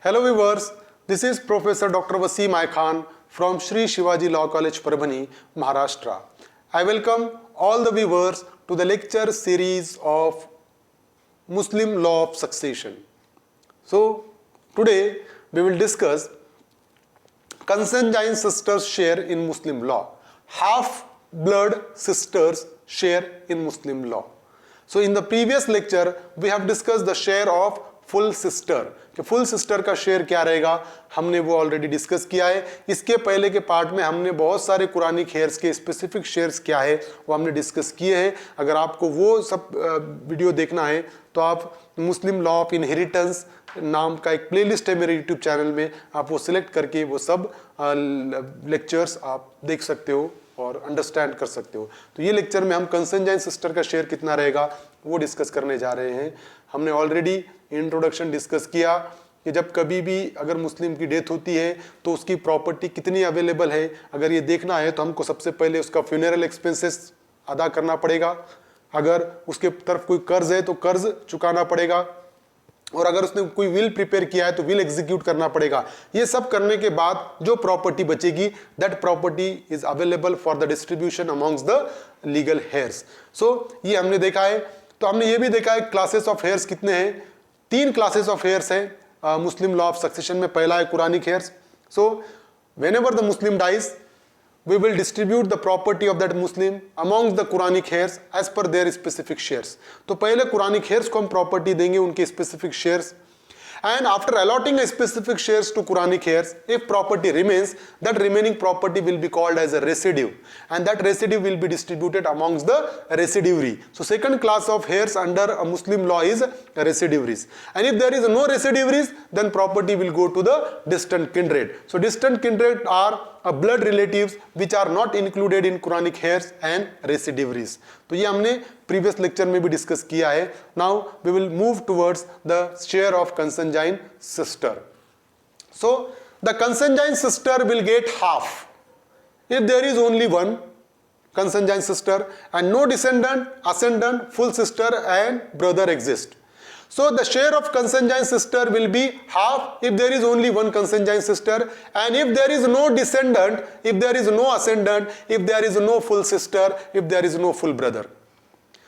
Hello viewers, this is Professor Dr. Wasim I Khan from Shri Shivaji Law College, Parbhani, Maharashtra. I welcome all the viewers to the lecture series of Muslim Law of Succession. So, today we will discuss consanguine sisters share in Muslim law, half-blood sisters share in Muslim law. So, in the previous lecture, we have discussed the share of full sister कि full sister का share क्या रहेगा, हमने वो already discuss किया है. इसके पहले के पार्ट में हमने बहुत सारे कुरानिक हेयर्स के स्पेसिफिक शेयर्स क्या है वो हमने डिस्कस किए हैं. अगर आपको वो सब वीडियो देखना है तो आप मुस्लिम लॉ ऑफ इनहेरिटेंस नाम का एक प्लेलिस्ट है मेरे यूट्यूब चैनल में, आप वो सिलेक्ट करके वो सब लेक्चर्स आप देख सकते हो और अंडरस्टैंड कर सकते हो. तो ये लेक्चर में हम कंसंजाइन सिस्टर का शेयर कितना रहेगा वो डिस्कस करने जा रहे हैं. हमने ऑलरेडी इंट्रोडक्शन डिस्कस किया कि जब कभी भी अगर मुस्लिम की डेथ होती है तो उसकी प्रॉपर्टी कितनी अवेलेबल है, अगर ये देखना है तो हमको सबसे पहले उसका फ्यूनरल एक्सपेंसेस अदा करना पड़ेगा. अगर उसके तरफ कोई कर्ज है तो कर्ज चुकाना पड़ेगा, और अगर उसने कोई विल प्रिपेयर किया है तो विल एग्जीक्यूट करना पड़ेगा. ये सब करने के बाद जो प्रॉपर्टी बचेगी that property is available for the distribution amongst the legal heirs. So ये हमने देखा है. तो हमने ये भी देखा है क्लासेस ऑफ हेयर्स कितने हैं. 3 क्लासेस ऑफ हेयर्स हैं मुस्लिम लॉ ऑफ सक्सेशन में. पहला है Quranic heirs. So whenever the Muslim dies we will distribute the property of that Muslim amongst the Quranic heirs as per their specific shares. तो पहले Quranic heirs को हम property देंगे उनके specific shares, and after allotting a specific shares to Quranic heirs, if property remains, that remaining property will be called as a residue, and that residue will be distributed amongst the residuary. So second class of heirs under a Muslim law is residuaries, and if there is no residuaries, then property will go to the distant kindred. So distant kindred are blood relatives which are not included in Quranic heirs and residuaries. तो ये हमने previous lecture में भी discuss किया है. Now we will move towards the share of consanguine sister. So the consanguine sister will get half if there is only one consanguine sister and no descendant, ascendant, full sister and brother exist. So the share of consanguine sister will be half if there is only one consanguine sister, and if there is no descendant, if there is no ascendant, if there is no full sister, if there is no full brother.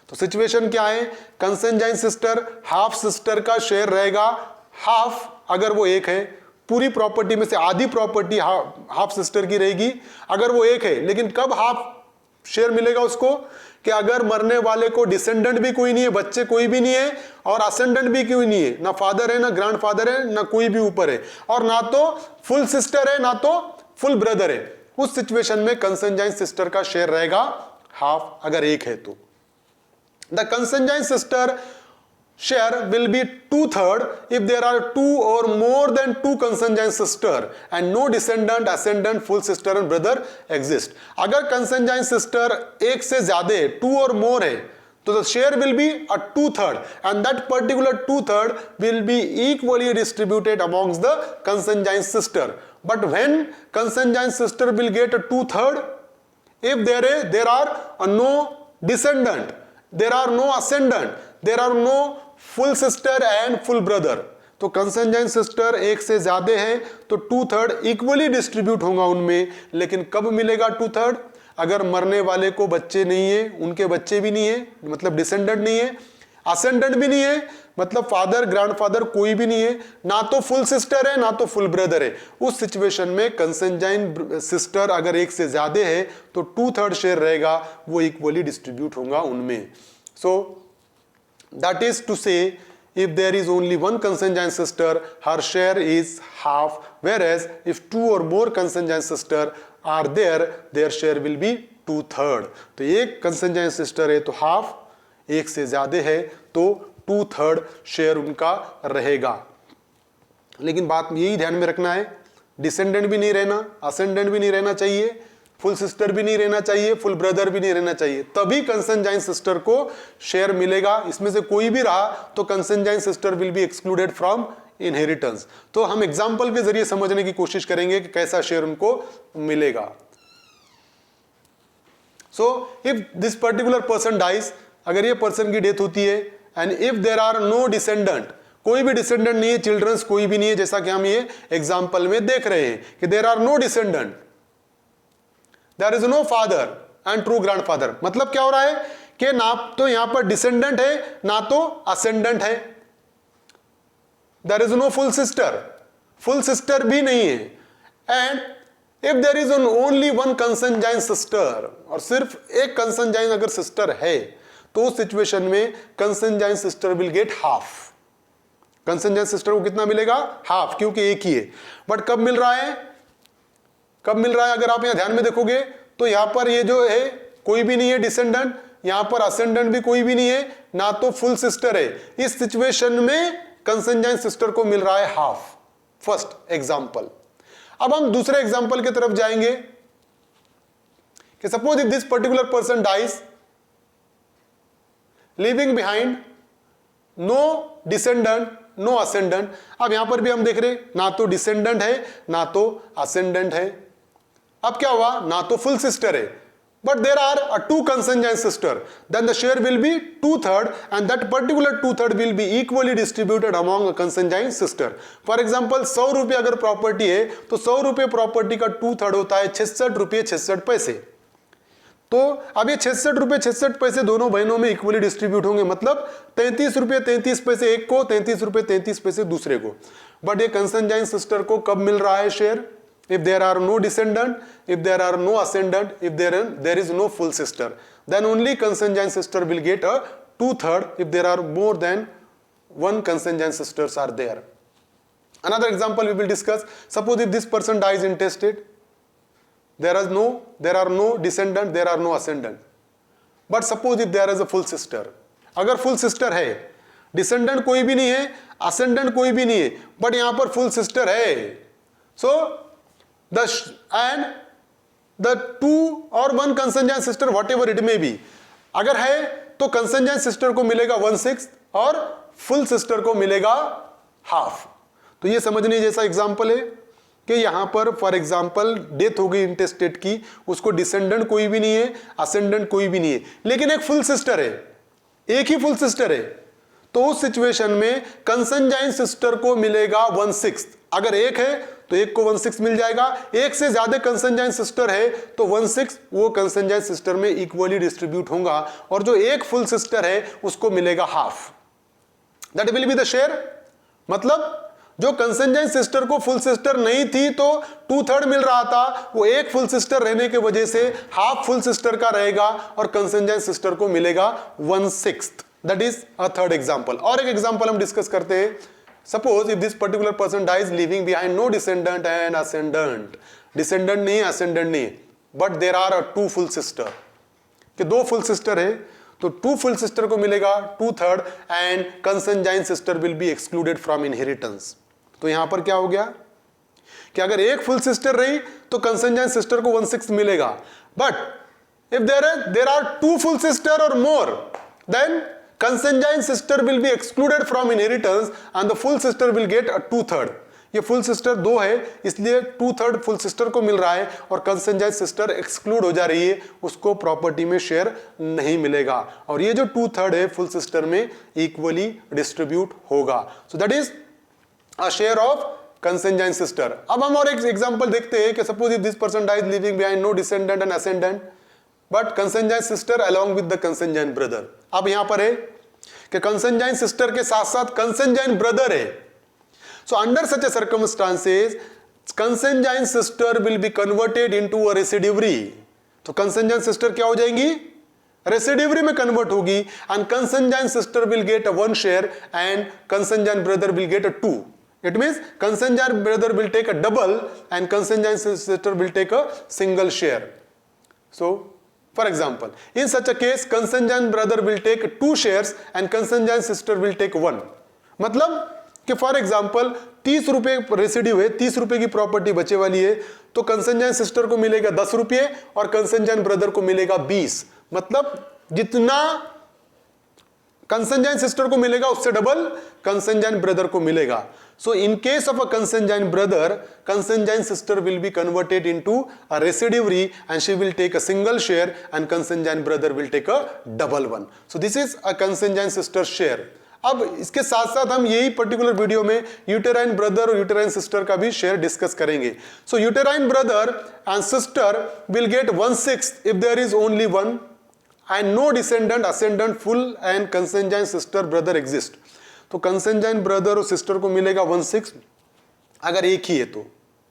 तो situation क्या है, कंसंजाइन sister half sister का share रहेगा half. अगर वो एक है, पूरी प्रॉपर्टी में से आधी प्रॉपर्टी हाफ सिस्टर की रहेगी अगर वो एक है. लेकिन कब हाफ शेयर मिलेगा उसको, कि अगर मरने वाले को डिसेंडेंट भी कोई नहीं है, बच्चे कोई भी नहीं है, और असेंडेंट भी कोई नहीं है, ना फादर है ना ग्रैंडफादर है ना कोई भी ऊपर है, और ना तो फुल सिस्टर है ना तो फुल ब्रदर है. उस सिचुएशन में कंसंजाइन सिस्टर का शेयर रहेगा हाफ अगर एक है तो. The consanguine sister share will be 2/3 if there are 2 or more than 2 consanguine sister and no descendant, ascendant, full sister and brother exist. अगर consanguine sister एक से ज्यादा है, 2 or more है, तो the share will be a 2/3 and that particular 2/3 will be equally distributed amongst the consanguine sister. But when consanguine sister will get a 2/3 if there are no descendant, there are no ascendant, there are no full sister and full brother. तो consanguine sister एक से ज्यादा है तो 2/3 equally distribute होगा उनमें. लेकिन कब मिलेगा 2/3, अगर मरने वाले को बच्चे नहीं है, उनके बच्चे भी नहीं है, मतलब डिसेंडेंट नहीं है, असेंडेंट भी नहीं है, मतलब फादर ग्रैंडफादर कोई भी नहीं है, ना तो फुल सिस्टर है ना तो फुल ब्रदर है. उस सिचुएशन में कंसंजाइन सिस्टर अगर एक से ज्यादा है तो 2/3 शेयर रहेगा, वो इक्वली डिस्ट्रीब्यूट होगा उनमें. सो that is to say, if there is only one consanguine sister, her share is half, whereas if 2 or more consanguine sister are there, their share will be 2/3. तो एक consanguine sister है तो half, एक से ज्यादा है तो 2/3 शेयर उनका रहेगा. लेकिन बात यही ध्यान में रखना है, डिसेंडेंट भी नहीं रहना, असेंडेंट भी नहीं रहना चाहिए, फुल सिस्टर भी नहीं रहना चाहिए, फुल ब्रदर भी नहीं रहना चाहिए, तभी कंसंजाइन सिस्टर को शेयर मिलेगा. इसमें से कोई भी रहा तो consanguine sister will be excluded from inheritance. तो हम एग्जांपल के जरिए समझने की कोशिश करेंगे कि कैसा शेयर उनको मिलेगा. So if this particular person dies, अगर ये पर्सन की डेथ होती है, and if there are no descendant, कोई भी डिसेंडेंट नहीं है, चिल्ड्रंस कोई भी नहीं है, जैसा कि हम ये एग्जाम्पल में देख रहे हैं कि there are no descendant, there is no father and true grandfather. मतलब क्या हो रहा है कि ना तो यहां पर डिसेंडेंट है ना तो असेंडेंट है। There is no full sister भी नहीं है। And if there is only one consanguine sister, और सिर्फ एक कंसंजाइन अगर सिस्टर है, तो उस सिचुएशन में consanguine sister will get half. Consanguine sister को कितना मिलेगा? हाफ, क्योंकि एक ही है। बट कब मिल रहा है? अगर आप यहां ध्यान में देखोगे तो यहां पर ये जो है कोई भी नहीं है डिसेंडेंट, यहां पर असेंडेंट भी कोई भी नहीं है, ना तो फुल सिस्टर है। इस सिचुएशन में कंसंजाइन सिस्टर को मिल रहा है हाफ। First example. अब हम दूसरे एग्जांपल की तरफ जाएंगे कि suppose if this particular person dies leaving behind no descendant no ascendant. अब यहां पर भी हम देख रहे ना तो डिसेंडेंट है ना तो असेंडेंट है। अब क्या हुआ? ना तो फुल सिस्टर है, but there are two consanguine sister, then the share will be 2/3 and that particular 2/3 will be equally distributed among a consanguine sister. For example 100 रुपये अगर प्रॉपर्टी है तो 100 रुपये प्रॉपर्टी का 2/3 होता है 66 रुपये 66 पैसे। तो अब ये 66 रुपये 66 पैसे दोनों बहनों में इक्वली डिस्ट्रीब्यूट होंगे, मतलब 33 रुपये 33 पैसे एक को, 33 रुपये 33 पैसे दूसरे को। बट ये कंसंजाइन सिस्टर को कब मिल रहा है share? If there are no descendant, if there are no ascendant, if there is no full sister, then only consanguine sister will get a 2/3 if there are more than one consanguine sisters are there. Another example we will discuss. Suppose if this person dies intestate, there are no descendant, there are no ascendant. But suppose if there is a full sister, अगर full sister है, descendant कोई भी नहीं है, ascendant कोई भी नहीं है, but यहाँ पर full sister है, so the two or one consanguine sister whatever it may be, अगर है तो consanguine sister को मिलेगा 1/6 और full sister को मिलेगा हाफ। तो ये समझने जैसा एग्जांपल है कि यहां पर फॉर एग्जांपल डेथ हो गई इंटेस्टेट की, उसको डिसेंडेंट कोई भी नहीं है, असेंडेंट कोई भी नहीं है, लेकिन एक फुल सिस्टर है, एक ही फुल सिस्टर है। तो उस सिचुएशन में कंसंजाइन सिस्टर को मिलेगा 1/6। अगर एक है तो एक को 1/6 मिल जाएगा, एक से ज्यादा कंसंजाइन सिस्टर है तो 1/6 वो कंसंजाइन सिस्टर में इक्वली डिस्ट्रीब्यूट होगा, और जो एक फुल सिस्टर है उसको मिलेगा half. That will be the share. मतलब जो कंसंजाइन सिस्टर को फुल सिस्टर नहीं थी तो 2/3 मिल रहा था, वो एक फुल सिस्टर रहने की वजह से हाफ फुल सिस्टर का रहेगा और कंसंजाइन सिस्टर को मिलेगा 1/6। That is a third example. और एक एग्जांपल हम डिस्कस करते हैं। Suppose if this particular person dies living behind no descendant and ascendant, descendant नहीं है, असेंडेंट नहीं है, but there are two full sister, कि दो फुल सिस्टर है, तो टू फुल सिस्टर को मिलेगा 2/3 and consanguine sister will be excluded from inheritance. तो यहां पर क्या हो गया कि अगर एक फुल सिस्टर रही तो कंसंजाइन सिस्टर को 1/6 मिलेगा, but if there are two full sister और more, then consanguine sister will be excluded from inheritance and the full sister will get a 2/3. ये फुल सिस्टर दो है इसलिए 2/3 फुल सिस्टर को मिल रहा है और कंसंजाइन सिस्टर एक्सक्लूड हो जा रही है, उसको प्रॉपर्टी में शेयर नहीं मिलेगा, और ये जो 2/3 है फुल सिस्टर में इक्वली डिस्ट्रीब्यूट होगा। So that is a share of consanguine sister. अब हम और एक एग्जांपल देखते हैं कि suppose if this person dies living behind no descendant and ascendant but consanguine sister along with the consanguine brother. अब यहां पर है कि कंसंजाइन सिस्टर के साथ साथ कंसंजाइन ब्रदर है। So under such a circumstances consanguine sister will be converted into a residuary. तो कंसंजाइन सिस्टर क्या हो जाएंगी? रेसिडिवरी में कन्वर्ट होगी and consanguine sister will get a 1 share and consanguine brother will get a 2। It means consanguine brother will take a double and consanguine sister will take a single share. So, for example, in such a case, consanguine brother will take 2 shares and consanguine sister will take 1. मतलब कि for example 30 रुपये रेसिडिव है, 30 रुपये की property बचे वाली है, तो कंसंजाइन सिस्टर को मिलेगा 10 रुपये और कंसंजाइन ब्रदर को मिलेगा 20। मतलब जितना कंसंजाइन सिस्टर को मिलेगा उससे डबल कंसंजाइन ब्रदर को मिलेगा। So in case of a consanguine brother, consanguine sister will be converted into a residuary and she will take a single share and consanguine brother will take a double one. So this is a consanguine sister share. अब इसके साथ साथ हम यही particular video में uterine brother और uterine sister का भी शेयर डिस्कस करेंगे. So uterine brother and sister will get 1/6 if there is only one and no descendant ascendant full and consanguine sister brother exist. तो कंसेंजाइन ब्रदर और sister को मिलेगा 1/6 अगर एक ही है. तो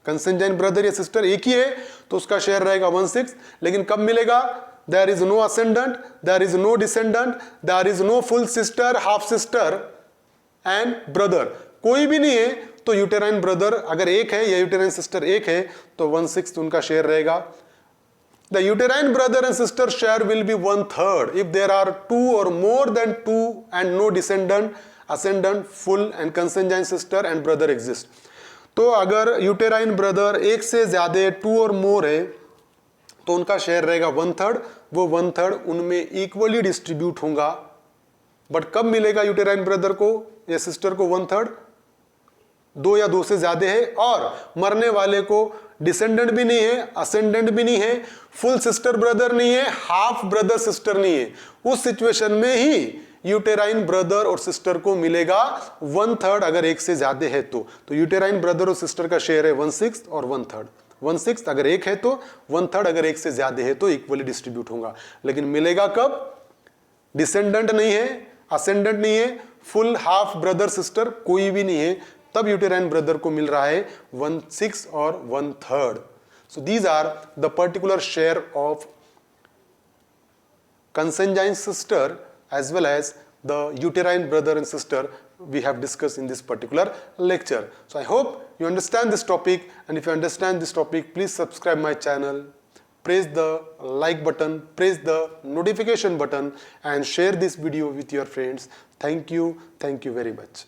कंसेंजाइन ब्रदर या सिस्टर एक ही है तो उसका शेयर रहेगा 1/6. लेकिन कब मिलेगा? There is no ascendant, there is no descendant, there is no full sister, half sister and brother. कोई भी नहीं है तो यूटेराइन ब्रदर अगर एक है या यूटेराइन सिस्टर एक है तो 1/6 उनका शेयर रहेगा. The uterine brother and sister share will be 1/3 if there are 2 or more than 2 and no descendant, ascendant, full and consanguine sister and brother exist. तो अगर यूटेराइन ब्रदर एक से ज्यादा 2 और मोर है तो उनका शेयर रहेगा 1/3. वो 1/3 उनमें इक्वली डिस्ट्रीब्यूट होगा. बट कब मिलेगा यूटेराइन ब्रदर को या सिस्टर को 1/3? 2 या 2 से ज्यादा है और मरने वाले को डिसेंडेंट भी नहीं है, असेंडेंट भी नहीं है, फुल सिस्टर ब्रदर नहीं है, हाफ ब्रदर सिस्टर नहीं है. उस सिचुएशन में ही यूटेराइन ब्रदर और सिस्टर को मिलेगा 1/3 अगर एक से ज्यादा है तो यूटेराइन ब्रदर और सिस्टर का शेयर है 1/6 और 1/3. 1/6 अगर एक है तो 1/3 अगर एक से ज्यादा है तो इक्वली डिस्ट्रीब्यूट होगा. लेकिन मिलेगा कब? डिसेंडेंट नहीं है, असेंडेंट नहीं है, फुल हाफ ब्रदर सिस्टर कोई भी नहीं है, तब यूटेराइन ब्रदर को मिल रहा है 1/6 और 1/3. So these are the particular share of consanguine sister as well as the uterine brother and sister we have discussed in this particular lecture. So I hope you understand this topic, and if you understand this topic, please subscribe my channel, press the like button, press the notification button and share this video with your friends. Thank you very much.